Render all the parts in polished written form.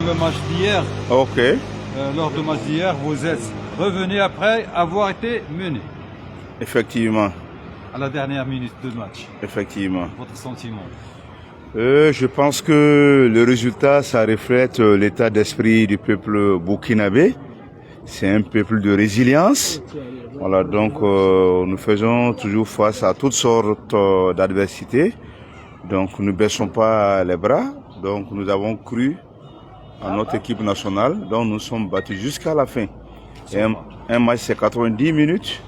Le match d'hier, Ok. lors du match d'hier, vous êtes revenu après avoir été mené Effectivement. à la dernière minute de match. Effectivement. Votre sentiment? Je pense que le résultat, ça reflète l'état d'esprit du peuple burkinabé. C'est un peuple de résilience. Voilà, donc nous faisons toujours face à toutes sortes d'adversités. Donc nous ne baissons pas les bras. Donc nous avons cru à notre équipe nationale. Donc nous sommes battus jusqu'à la fin. Et un match, c'est 90 minutes.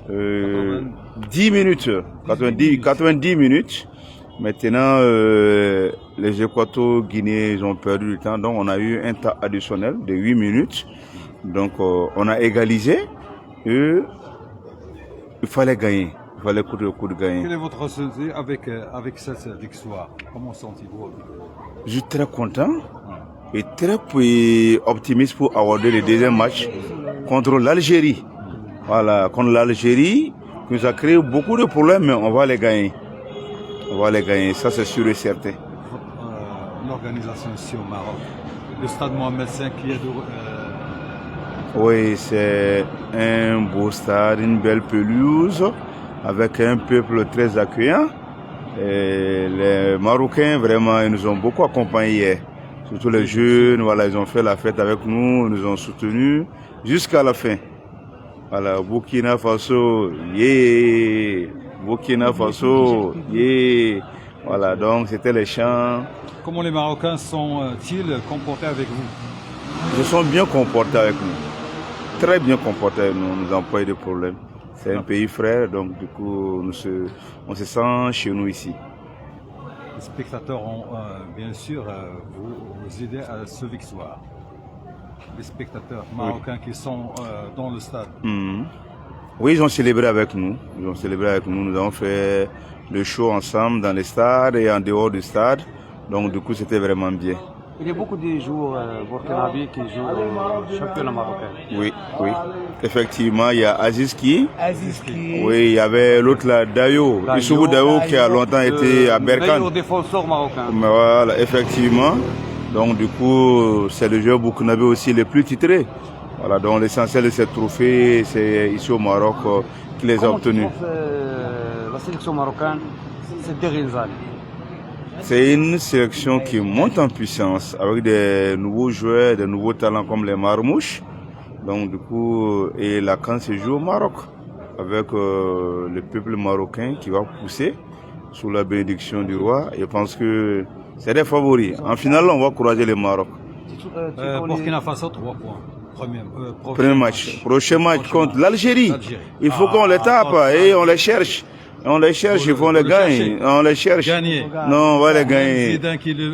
10 minutes. 90 minutes. Maintenant, les Équato-Guinéens, ils ont perdu du temps. Donc on a eu un temps additionnel de 8 minutes. Donc on a égalisé. Et il fallait gagner. Il fallait coup de gagner. Quel est votre ressenti avec cette victoire? Comment sentez-vous? Je suis très content et très optimiste pour aborder le deuxième match contre l'Algérie. Voilà, contre l'Algérie, qui nous a créé beaucoup de problèmes, mais on va les gagner. On va les gagner, ça c'est sûr et certain. L'organisation ici au Maroc, le stade Mohamed V qui est Oui, c'est un beau stade, une belle pelouse, avec un peuple très accueillant. Et les Marocains, vraiment, ils nous ont beaucoup accompagnés hier. Surtout les jeunes, voilà, ils ont fait la fête avec nous, ils nous ont soutenus jusqu'à la fin. Voilà, Burkina Faso, yeah! Burkina Faso, yeah! Voilà, donc c'était les chants. Comment les Marocains sont-ils comportés avec vous? Ils sont bien comportés avec nous. Très bien comportés avec nous, nous n'avons pas eu de problème. C'est un pays frère, donc du coup, on se sent chez nous ici. Les spectateurs ont bien sûr vous aidé à ce victoire. Les spectateurs marocains qui sont dans le stade. Oui, ils ont célébré avec nous. Ils ont célébré avec nous. Nous avons fait le show ensemble dans les stades et en dehors du stade. Donc du coup, c'était vraiment bien. Il y a beaucoup de joueurs burkinabés qui jouent au championnat marocain. Oui, oui. Effectivement, il y a Aziz Ki. Oui, il y avait l'autre là, Dayo. Issoubou Dayo qui a longtemps été à Berkane. Le défenseur marocain. Mais voilà, effectivement. Donc du coup, c'est le joueur burkinabé aussi le plus titré. Voilà, donc l'essentiel de ces trophées, c'est ici au Maroc qui les a obtenus. La sélection marocaine ces dernières années? C'est une sélection qui monte en puissance avec des nouveaux joueurs, des nouveaux talents comme les Marmouches. Donc du coup, et la CAN se joue au Maroc avec le peuple marocain qui va pousser sous la bénédiction du roi. Je pense que c'est des favoris. En finale, on va croiser le Maroc. Burkina Faso, 3 points. Premier match. Prochain match contre l'Algérie. Il faut qu'on les tape et on les cherche. On les cherche, il faut les gagner. On les cherche. Non, on va les gagner.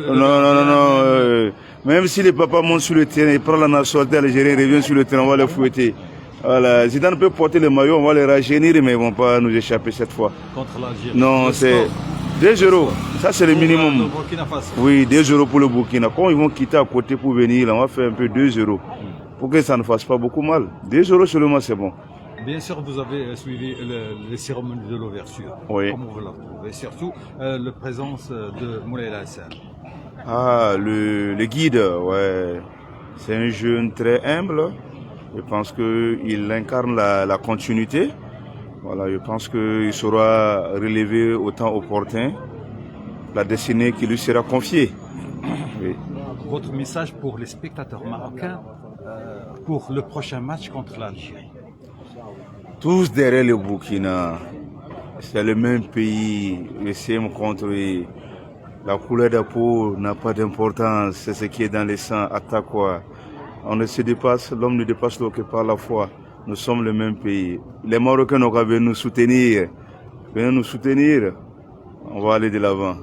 Non. Même si les papas montent sur le terrain, ils prennent la nationalité algérienne, ils reviennent sur le terrain, on va les fouetter. Voilà. Zidane peut porter le maillot, on va les rajeunir, mais ils ne vont pas nous échapper cette fois. Contre l'Algérie. Non, c'est 2-0. Ça, c'est le minimum. Oui, 2-0 pour le Burkina. Quand ils vont quitter à côté pour venir, on va faire un peu 2-0. Pour que ça ne fasse pas beaucoup mal. 2-0 seulement, c'est bon. Bien sûr, vous avez suivi les cérémonies de l'ouverture. Oui. Comment vous la trouvez? Surtout la présence de Moulay Hassan. Ah, le guide, ouais. C'est un jeune très humble. Je pense qu'il incarne la continuité. Voilà, je pense qu'il saura relever au temps opportun la destinée qui lui sera confiée. Oui. Votre message pour les spectateurs marocains pour le prochain match contre l'Algérie? Tous derrière le Burkina, c'est le même pays, le same country. La couleur de peau n'a pas d'importance, c'est ce qui est dans le sang, à ta quoi. On ne se dépasse, l'homme ne dépasse que par la foi. Nous sommes le même pays. Les Marocains n'ont qu'à venir nous soutenir. Venez nous soutenir, on va aller de l'avant.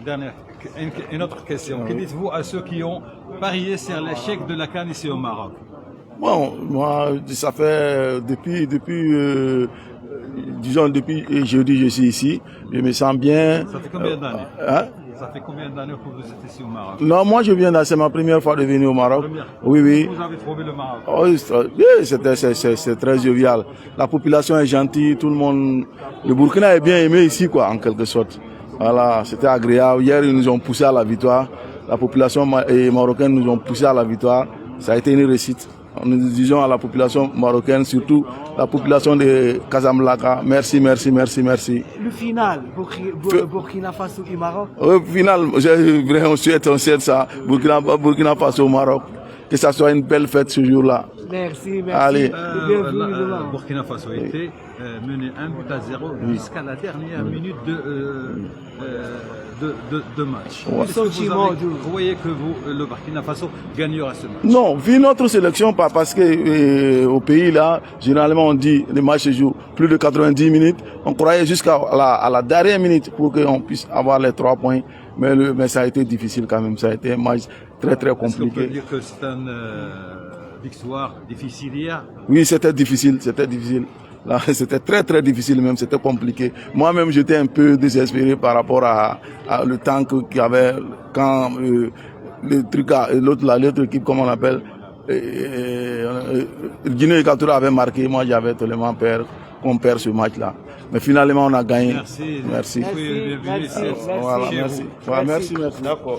Dernière, une autre question. Que dites-vous à ceux qui ont parié sur l'échec de la CAN ici au Maroc? Bon, moi, ça fait depuis jeudi, je suis ici. Je me sens bien. Ça fait combien d'années? Ça fait combien d'années que vous êtes ici au Maroc? Non, moi je viens là, c'est ma première fois de venir au Maroc. Oui. Vous avez trouvé le Maroc? C'est très jovial. La population est gentille, tout le monde. Le Burkina est bien aimé ici, quoi, en quelque sorte. Voilà, c'était agréable. Hier, ils nous ont poussé à la victoire. La population marocaine nous ont poussé à la victoire. Ça a été une réussite. Nous disons à la population marocaine, surtout la population de Casablanca, merci, merci, merci, merci. Le final, Burkina Faso et Maroc. Au final, on souhaite ça, Burkina Faso au Maroc. Que ça soit une belle fête ce jour-là. Merci, merci. Allez. Burkina Faso était mené 1-0 jusqu'à la dernière minute de match. Ouais. Est-ce que vous croyez que le Burkina Faso gagnera ce match? Non, vu notre sélection, pas parce que au pays là, généralement on dit les matchs se jouent plus de 90 minutes. On croyait jusqu'à la dernière minute pour qu'on puisse avoir les 3 points. Mais ça a été difficile quand même. Ça a été un match très très compliqué. Est-ce qu'on peut dire que c'est une victoire difficile hier? Oui, c'était difficile, c'était difficile. Là, c'était très très difficile même, c'était compliqué. Moi-même, j'étais un peu désespéré par rapport à le temps qu'il y avait quand le truc, l'autre équipe, comment on l'appelle, Guinée Équatoriale avait marqué. Moi, j'avais tellement peur qu'on perd ce match-là. Mais finalement, on a gagné. Merci. Merci. Merci. Voilà, merci. Voilà, merci. D'accord.